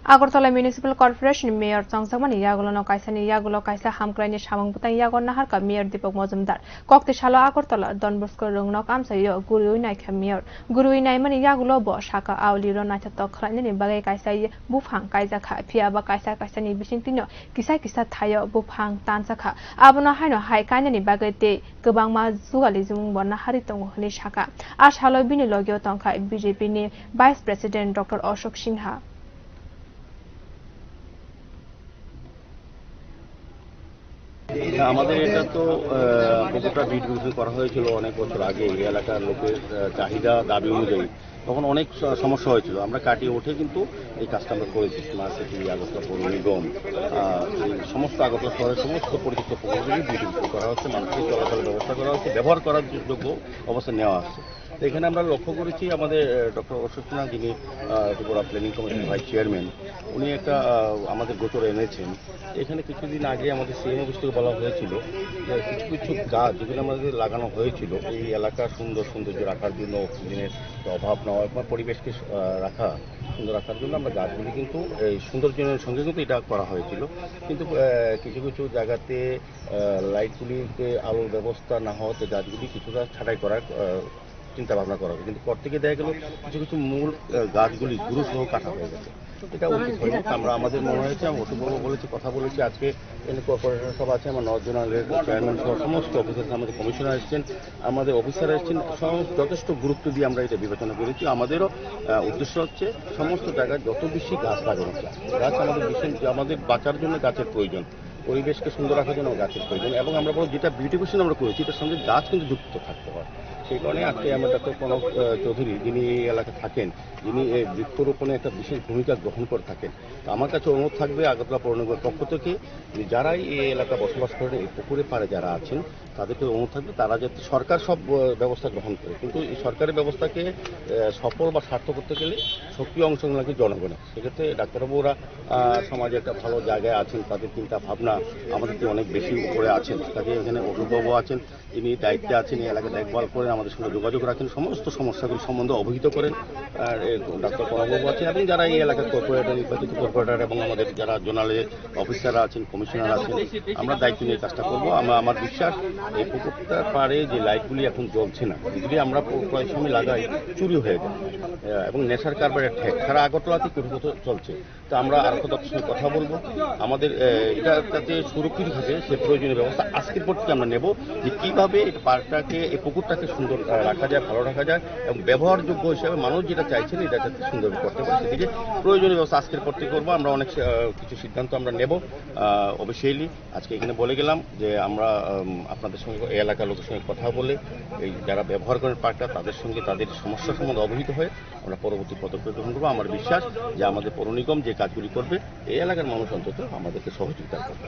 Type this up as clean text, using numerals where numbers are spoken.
Agartala Municipal Corporation Mayor Changsangmani Yagolano Kaisani Yagulo Kaisa Hamkraini Shamangputan Yagon Naharka Mayor Deepak Mojumdar Kokte Shalo Agartala Don Bosco Rungnok Amsayo Guru Inai Mayor Guru Inai Mani Yagulo Bo Shaka Auli Ronata Tokrani Bagay Kaisa Bufang Kaisa Piaba Kaisa Kaisani Bishintino Kisa Kisa Tayo Bufang Tansaka Abona Hino Hai Kanani Bagate Gabangma Zugalizum Bona Haritong Nishaka Ashalo Bini Logio Tonka BJP ni Vice President Dr. Ashok Sinha আমাদের এটা তো পুকুরটা বিদ্যুৎ করা হয়েছিল অনেক বছর আগে এই এলাকার লোকের চাহিদা দাবি অনুযায়ী তখন অনেক সমস্যা হয়েছিল আমরা কাটিয়ে উঠে কিন্তু এই কাজটা আমরা করেছি স্মার্ট সিটি আগরতলা পৌর নিগম সমস্ত আগরতলা শহরের সমস্ত পরিচিত পুকুরগুলি বিদ্যুৎ করা হচ্ছে মানুষের চলাচলের ব্যবস্থা করা হচ্ছে ব্যবহার করার যোগ্য অবস্থা নেওয়া হচ্ছে এখানে আমরা লক্ষ্য করেছি আমাদের ডক্টর অশোক সিনহা যিনি ত্রিপুরা প্ল্যানিং কমিশনের ভাইস চেয়ারম্যান উনি একটা আমাদের গোচরে এনেছেন এখানে কিছুদিন আগে আমাদের সিএম অফিস থেকে বলা হয়েছিল যে কিছু কিছু গাছ যেগুলো আমাদের লাগানো হয়েছিল এই এলাকার সৌন্দর্য রাখার জন্য অক্সিজেনের অভাব না হয় বা পরিবেশকে সুন্দর রাখার জন্য আমরা গাছগুলি কিন্তু এই সৌন্দর্যের সঙ্গে কিন্তু এটা করা হয়েছিল কিন্তু কিছু কিছু জায়গাতে লাইটগুলিতে আলোর ব্যবস্থা না হওয়াতে গাছগুলি কিছুটা ছাঁটাই করার চিন্তা ভাবনা করা হবে কিন্তু পর থেকে দেখা গেল কিছু কিছু মূল গাছগুলি গুরুসহ কাটা হয়ে গেছে এটা উচিত হয়নি আমরা আমাদের মনে হয়েছে আমি অশোকবাবু বলেছি কথা বলেছি আজকে এখানে কর্পোরেটর সব আছে আমার নর্থ জোনালের চেয়ারম্যান সহ সমস্ত অফিসার আমাদের কমিশনার এসেছেন আমাদের অফিসার এসেছেন যথেষ্ট গুরুত্ব দিয়ে আমরা এটা বিবেচনা করেছি আমাদেরও উদ্দেশ্য হচ্ছে সমস্ত জায়গায় যত বেশি গাছ লাগানো যায় গাছ আমাদের বাঁচার জন্য গাছের প্রয়োজন পরিবেশকে সুন্দর রাখার জন্য গাছের প্রয়োজন এবং আমরা বলব যেটা বিউটিফিকেশন আমরা করেছি এটার সঙ্গে গাছ কিন্তু যুক্ত থাকতে হয় সেই কারণে আজকে আমরা ডক্টর প্রণব চৌধুরী যিনি এই এলাকায় থাকেন যিনি এই বৃক্ষরোপণে একটা বিশেষ ভূমিকা গ্রহণ করে থাকেন আমার কাছে অনুরোধ থাকবে আগরতলা পৌর নিগমের পক্ষ থেকে যারাই এই এলাকা বসবাস করেন এই পুকুরের পাড়ে যারা আছেন তাদেরকে অনুরোধ থাকবে তারা যাতে সরকার সব ব্যবস্থা গ্রহণ করে কিন্তু এই সরকারের ব্যবস্থাকে সফল বা সার্থক করতে গেলে সক্রিয় অংশগ্রহণ লাগে জনগণের সেক্ষেত্রে ডাক্তারবাবুরা সমাজে একটা ভালো জায়গায় আছেন তাদের চিন্তা ভাবনা আমাদের অনেক বেশি উপরে আছেন তাকে এখানে অভিভাবক আছেন ইনি দায়িত্বে আছেন এই এলাকায় দেখভাল করেন আমাদের সঙ্গে যোগাযোগ রাখেন সমস্ত সমস্যাগুলি সম্বন্ধে অবহিত করেন আর ডাক্তার প্রণববাবু আছেন এবং যারা এই এলাকার কর্পোরেটর নির্বাচিত কর্পোরেটর এবং আমাদের যারা জোনালের অফিসাররা আছেন কমিশনার আছেন আমরা দায়িত্ব নিয়ে কাজটা করবো আমার বিশ্বাস এই পুকুরটার পাড়ে যে লাইটগুলি এখন জ্বলছে না এগুলি আমরা প্রায় সময় লাগাই চুরি হয়ে যায় এবং নেশার কারবারের ঠেক সারা আগরতলাতে কুটিপথ চলছে তো আমরা আর দপ্তরের সঙ্গে কথা বলবো আমাদের এটা যাতে সুরক্ষিত থাকে সে প্রয়োজনীয় ব্যবস্থা আজকের পর থেকে আমরা নেব যে কীভাবে এই পার্কটাকে এই পুকুরটাকে সুন্দর রাখা যায় ভালো রাখা যায় এবং ব্যবহারযোগ্য হিসাবে মানুষ যেটা চাইছেন এটা যাতে সুন্দর করতে পারে সেদিকে প্রয়োজনীয় ব্যবস্থা আজকের পর থেকে করবো আমরা অনেক কিছু সিদ্ধান্ত আমরা নেব অবশ্যই আজকে এখানে বলে গেলাম যে আমরা আপনাদের সঙ্গে এই এলাকার লোকের সঙ্গে কথা বলে এই যারা ব্যবহার করেন পার্কটা তাদের সঙ্গে তাদের সমস্যা সম্বন্ধে অবহিত হয়ে আমরা পরবর্তী পদক্ষেপ গ্রহণ করবো আমার বিশ্বাস যে আমাদের পৌর নিগম যে কাজগুলি করবে এই এলাকার মানুষ অন্তত আমাদেরকে সহযোগিতা করবে।